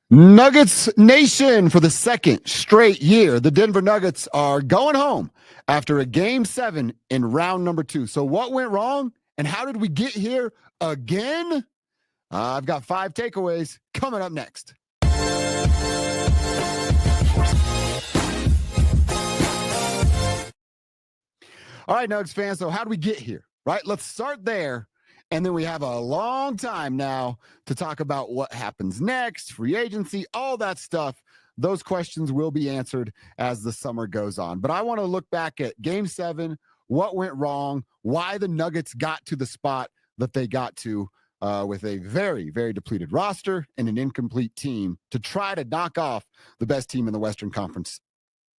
Nuggets Nation, for the second straight year, the Denver Nuggets are going home after a game 7 in round number 2. So what went wrong and how did we get here again? I've got 5 takeaways coming up next. All right, Nuggets fans, so how do we get here, right? Let's start there. And then we have a long time now to talk about what happens next, free agency, all that stuff. Those questions will be answered as the summer goes on. But I want to look back at game 7, what went wrong, why the Nuggets got to the spot that they got to with a very, very depleted roster and an incomplete team to try to knock off the best team in the Western Conference,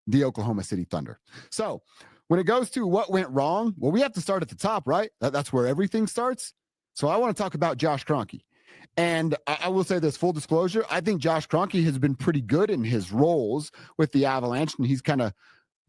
the Oklahoma City Thunder. So when it goes to what went wrong, well, we have to start at the top, right? That's where everything starts. So I want to talk about Josh Kroenke. And I will say this, full disclosure, I think Josh Kroenke has been pretty good in his roles with the Avalanche, and he's kind of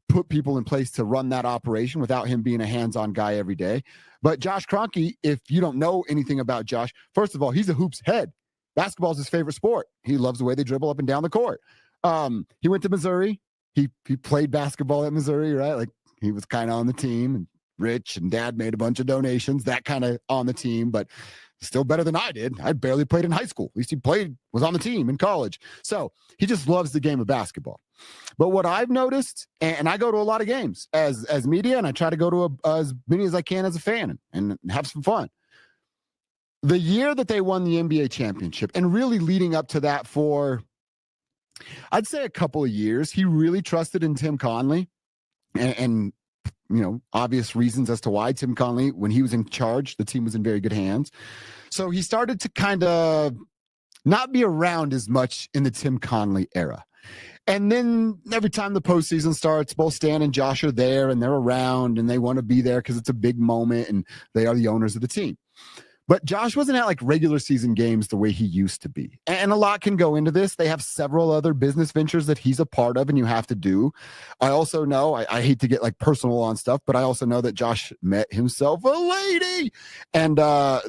put people in place to run that operation without him being a hands-on guy every day. But Josh Kroenke, if you don't know anything about Josh, first of all, he's a hoops head. Basketball is his favorite sport. He loves the way they dribble up and down the court. He went to Missouri. He played basketball at Missouri, right? Like, he was kind of on the team, and rich, and dad made a bunch of donations, that kind of on the team, but still better than I did. I barely played in high school. At least he was on the team in college. So he just loves the game of basketball. But what I've noticed, and I go to a lot of games as media, and I try to go to as many as I can as a fan and have some fun. The year that they won the NBA championship, and really leading up to that for, I'd say, a couple of years, he really trusted in Tim Connelly. And you know, obvious reasons as to why Tim Connelly, when he was in charge, the team was in very good hands. So he started to kind of not be around as much in the Tim Connelly era. And then every time the postseason starts, both Stan and Josh are there, and they're around, and they want to be there because it's a big moment, and they are the owners of the team. But Josh wasn't at like regular season games the way he used to be. And a lot can go into this. They have several other business ventures that he's a part of and you have to do. I also know, I hate to get like personal on stuff, but I also know that Josh met himself a lady and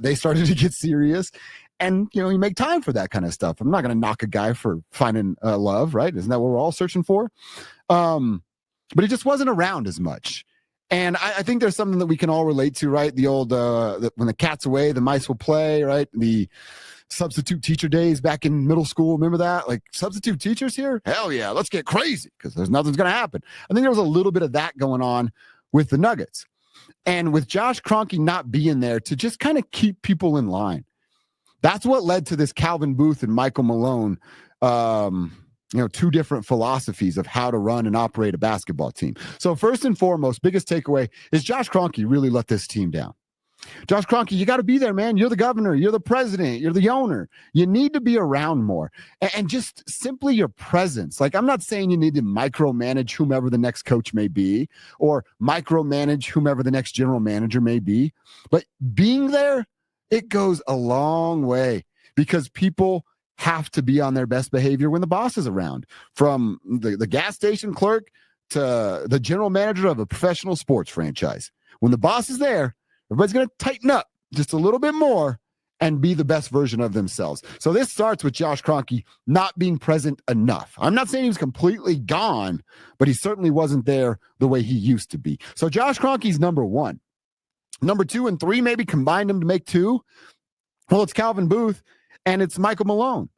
they started to get serious. And, you know, you make time for that kind of stuff. I'm not going to knock a guy for finding love, right? Isn't that what we're all searching for? But he just wasn't around as much. And I think there's something that we can all relate to, right? The old, when the cat's away, the mice will play, right? The substitute teacher days back in middle school. Remember that? Like, substitute teachers here? Hell yeah, let's get crazy because there's nothing's going to happen. I think there was a little bit of that going on with the Nuggets. And with Josh Kroenke not being there to just kind of keep people in line. That's what led to this Calvin Booth and Michael Malone, you know, 2 different philosophies of how to run and operate a basketball team. So first and foremost, biggest takeaway is Josh Kroenke really let this team down. Josh Kroenke, you got to be there, man. You're the governor. You're the president. You're the owner. You need to be around more. And just simply your presence. Like, I'm not saying you need to micromanage whomever the next coach may be or micromanage whomever the next general manager may be. But being there, it goes a long way because people have to be on their best behavior when the boss is around, from the gas station clerk to the general manager of a professional sports franchise. When the boss is there, everybody's going to tighten up just a little bit more and be the best version of themselves. So this starts with Josh Kroenke not being present enough. I'm not saying he was completely gone, but he certainly wasn't there the way he used to be. So Josh Kroenke's number 1. Number 2 and 3, maybe combine them to make 2. Well, it's Calvin Booth and it's Michael Malone.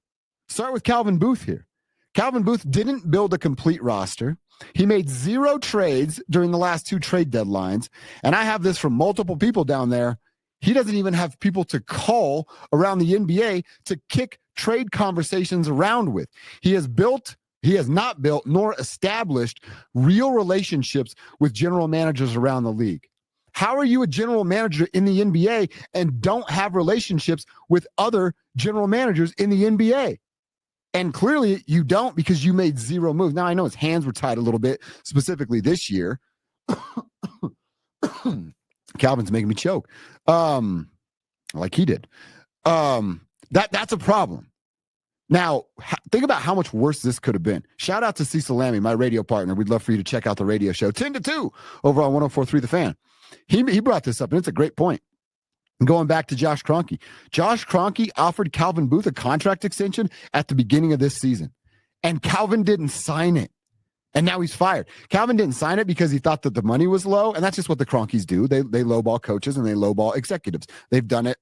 Start with Calvin Booth here. Calvin Booth didn't build a complete roster. He made 0 trades during the last 2 trade deadlines. And I have this from multiple people down there. He doesn't even have people to call around the NBA to kick trade conversations around with. He has not built nor established real relationships with general managers around the league. How are you a general manager in the NBA and don't have relationships with other general managers in the NBA? And clearly you don't, because you made 0 moves. Now I know his hands were tied a little bit, specifically this year. Calvin's making me choke. Like he did. That's a problem. Now, think about how much worse this could have been. Shout out to Cecil Lammy, my radio partner. We'd love for you to check out the radio show 10 to 2 over on 104.3 The Fan. He brought this up, and it's a great point. Going back to Josh Kroenke. Josh Kroenke offered Calvin Booth a contract extension at the beginning of this season, and Calvin didn't sign it. And now he's fired. Calvin didn't sign it because he thought that the money was low, and that's just what the Kroenkes do. They lowball coaches and they lowball executives. They've done it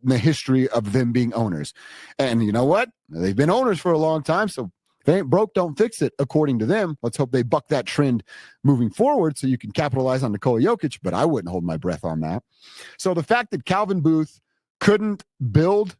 in the history of them being owners. And you know what? They've been owners for a long time, so if it ain't broke, don't fix it, according to them. Let's hope they buck that trend moving forward so you can capitalize on Nikola Jokic, but I wouldn't hold my breath on that. So the fact that Calvin Booth couldn't build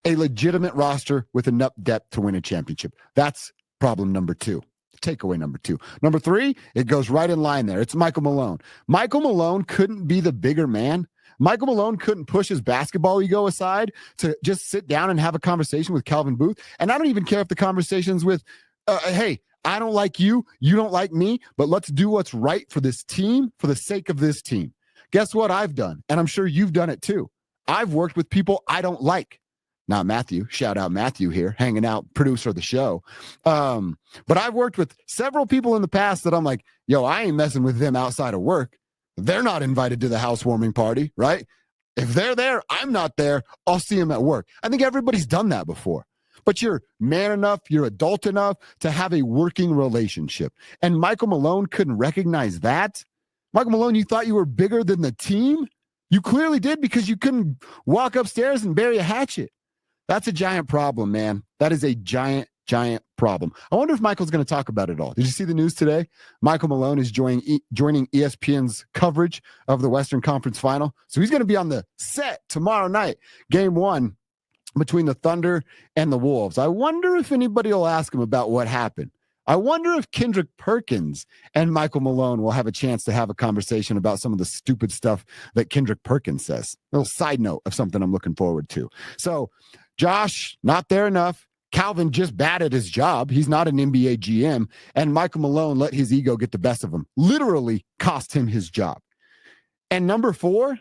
a legitimate roster with enough depth to win a championship, that's problem number 2. Takeaway number 2. Number 3, it goes right in line there. It's Michael Malone. Michael Malone couldn't be the bigger man. Michael Malone couldn't push his basketball ego aside to just sit down and have a conversation with Calvin Booth. And I don't even care if the conversation's with, hey, I don't like you, you don't like me, but let's do what's right for this team, for the sake of this team. Guess what I've done? And I'm sure you've done it too. I've worked with people I don't like. Not Matthew. Shout out Matthew here, hanging out, producer of the show. But I've worked with several people in the past that I'm like, yo, I ain't messing with them outside of work. They're not invited to the housewarming party, right? If they're there, I'm not there. I'll see them at work. I think everybody's done that before. But you're man enough, you're adult enough to have a working relationship. And Michael Malone couldn't recognize that. Michael Malone, you thought you were bigger than the team? You clearly did, because you couldn't walk upstairs and bury a hatchet. That's a giant problem, man. That is a giant problem. I wonder if Michael's going to talk about it all. Did you see the news today? Michael Malone is joining ESPN's coverage of the Western Conference Final. So he's going to be on the set tomorrow night, game 1 between the Thunder and the Wolves. I wonder if anybody will ask him about what happened. I wonder if Kendrick Perkins and Michael Malone will have a chance to have a conversation about some of the stupid stuff that Kendrick Perkins says. A little side note of something I'm looking forward to. So Josh, not there enough. Calvin just bad at his job. He's not an NBA GM. And Michael Malone let his ego get the best of him. Literally cost him his job. And number 4,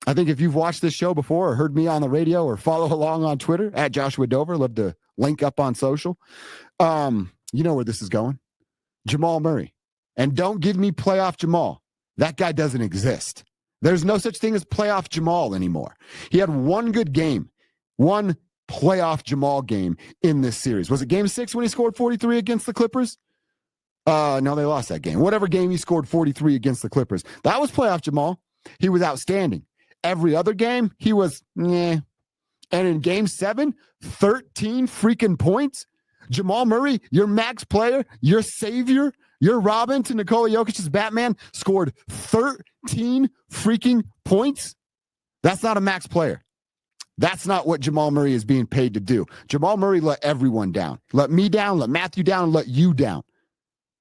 I think if you've watched this show before or heard me on the radio or follow along on Twitter at Joshua Dover, love to link up on social. You know where this is going. Jamal Murray. And don't give me playoff Jamal. That guy doesn't exist. There's no such thing as playoff Jamal anymore. He had one good game, one playoff Jamal game in this series. Was it game 6 when he scored 43 against the Clippers? No, they lost that game. Whatever game he scored 43 against the Clippers. That was playoff Jamal. He was outstanding. Every other game, he was, And in game 7, 13 freaking points. Jamal Murray, your max player, your savior, your Robin to Nikola Jokic's Batman, scored 13 freaking points. That's not a max player. That's not what Jamal Murray is being paid to do. Jamal Murray let everyone down. Let me down, let Matthew down, let you down.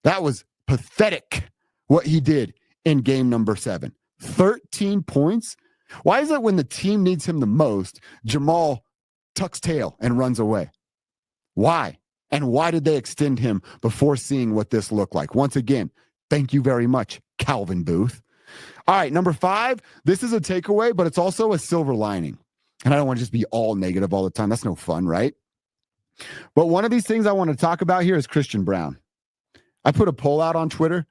That was pathetic what he did in game number 7. 13 points. Why is it when the team needs him the most, Jamal tucks tail and runs away? Why? And why did they extend him before seeing what this looked like? Once again, thank you very much, Calvin Booth. All right, number 5, this is a takeaway, but it's also a silver lining. And I don't want to just be all negative all the time. That's no fun, right? But one of these things I want to talk about here is Christian Braun. I put a poll out on Twitter,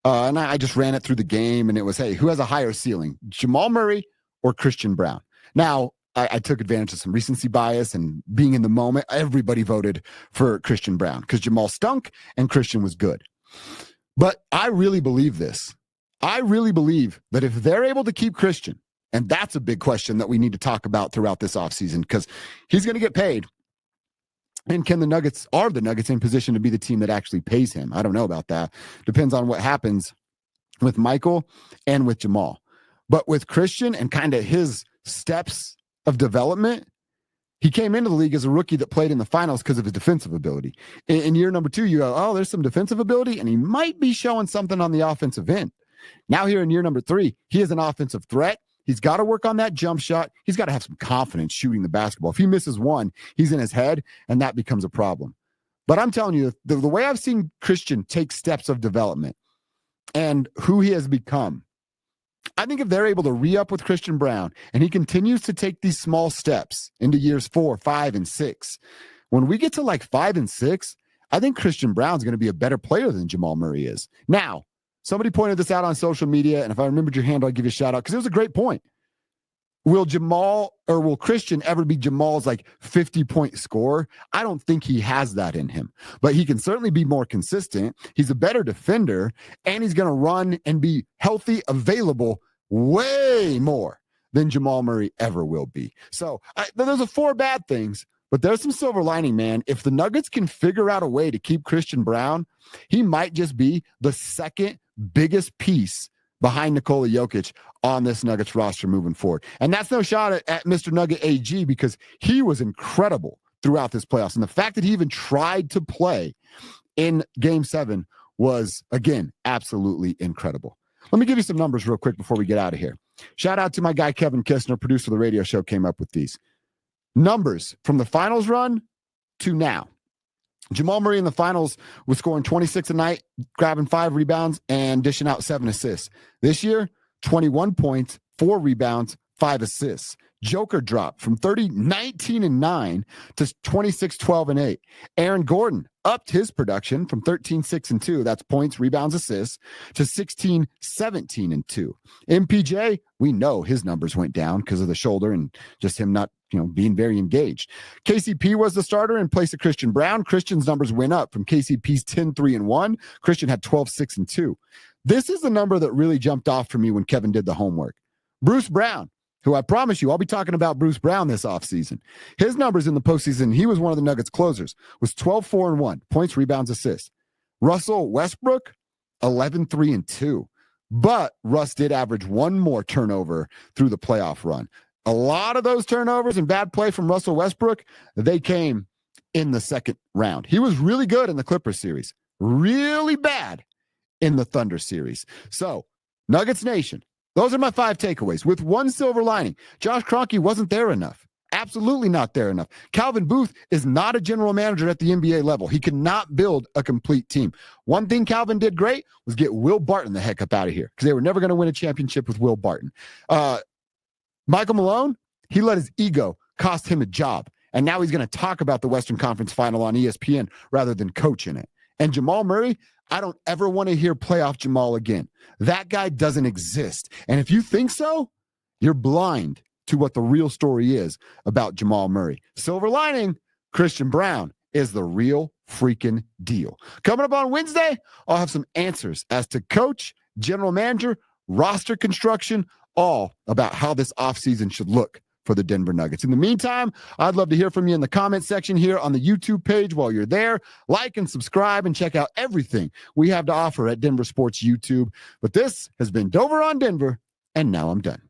and I just ran it through the game, and it was, hey, who has a higher ceiling, Jamal Murray or Christian Braun? Now, I took advantage of some recency bias and being in the moment. Everybody voted for Christian Braun because Jamal stunk and Christian was good. But I really believe this. I really believe that if they're able to keep Christian, and that's a big question that we need to talk about throughout this offseason, because he's going to get paid. And are the Nuggets in position to be the team that actually pays him? I don't know about that. Depends on what happens with Michael and with Jamal. But with Christian and kind of his steps of development, he came into the league as a rookie that played in the finals because of his defensive ability. In year number 2, you go, oh, there's some defensive ability, and he might be showing something on the offensive end. Now here in year number 3, he is an offensive threat. He's got to work on that jump shot. He's got to have some confidence shooting the basketball. If he misses one, he's in his head, and that becomes a problem. But I'm telling you, the way I've seen Christian take steps of development and who he has become, I think if they're able to re-up with Christian Braun and he continues to take these small steps into years 4, 5, and 6, when we get to like 5 and 6, I think Christian Braun's going to be a better player than Jamal Murray is. Now, somebody pointed this out on social media, and if I remembered your handle, I'd give you a shout out because it was a great point. will Christian ever be Jamal's like 50-point scorer? I don't think he has that in him, but he can certainly be more consistent. He's a better defender, and he's going to run and be healthy, available way more than Jamal Murray ever will be. So those are 4 bad things, but there's some silver lining, man. If the Nuggets can figure out a way to keep Christian Brown, he might just be the second biggest piece behind Nikola Jokic on this Nuggets roster moving forward. And that's no shot at Mr. Nugget AG, because he was incredible throughout this playoffs. And the fact that he even tried to play in Game 7 was, again, absolutely incredible. Let me give you some numbers real quick before we get out of here. Shout out to my guy, Kevin Kistner, producer of the radio show, came up with these numbers from the finals run to now. Jamal Murray in the finals was scoring 26 a night, grabbing 5 rebounds, and dishing out 7 assists. This year, 21 points, 4 rebounds, 5 assists. Joker dropped from 19-9 to 26-12-8. Aaron Gordon upped his production from 13-6-2, that's points, rebounds, assists, to 16-17-2. MPJ, we know his numbers went down because of the shoulder and just him not being very engaged. KCP was the starter in place of Christian Brown. Christian's numbers went up from KCP's 10-3-1. Christian had 12-6-2. This is the number that really jumped off for me when Kevin did the homework. Bruce Brown, who I promise you, I'll be talking about Bruce Brown this offseason. His numbers in the postseason, he was one of the Nuggets closers, was 12-4-1, points, rebounds, assists. Russell Westbrook, 11-3-2. But Russ did average 1 more turnover through the playoff run. A lot of those turnovers and bad play from Russell Westbrook, they came in the second round. He was really good in the Clippers series, really bad in the Thunder series. So, Nuggets Nation, those are my 5 takeaways with one silver lining. Josh Kroenke wasn't there enough. Absolutely not there enough. Calvin Booth is not a general manager at the NBA level. He cannot build a complete team. One thing Calvin did great was get Will Barton the heck up out of here, because they were never going to win a championship with Will Barton. Michael Malone, he let his ego cost him a job. And now he's going to talk about the Western Conference Final on ESPN rather than coach in it. And Jamal Murray, I don't ever want to hear playoff Jamal again. That guy doesn't exist. And if you think so, you're blind to what the real story is about Jamal Murray. Silver lining, Christian Brown is the real freaking deal. Coming up on Wednesday, I'll have some answers as to coach, general manager, roster construction, all about how this offseason should look for the Denver Nuggets. In the meantime, I'd love to hear from you in the comment section here on the YouTube page. While you're there, like and subscribe and check out everything we have to offer at Denver Sports YouTube. But this has been Dover on Denver, and now I'm done.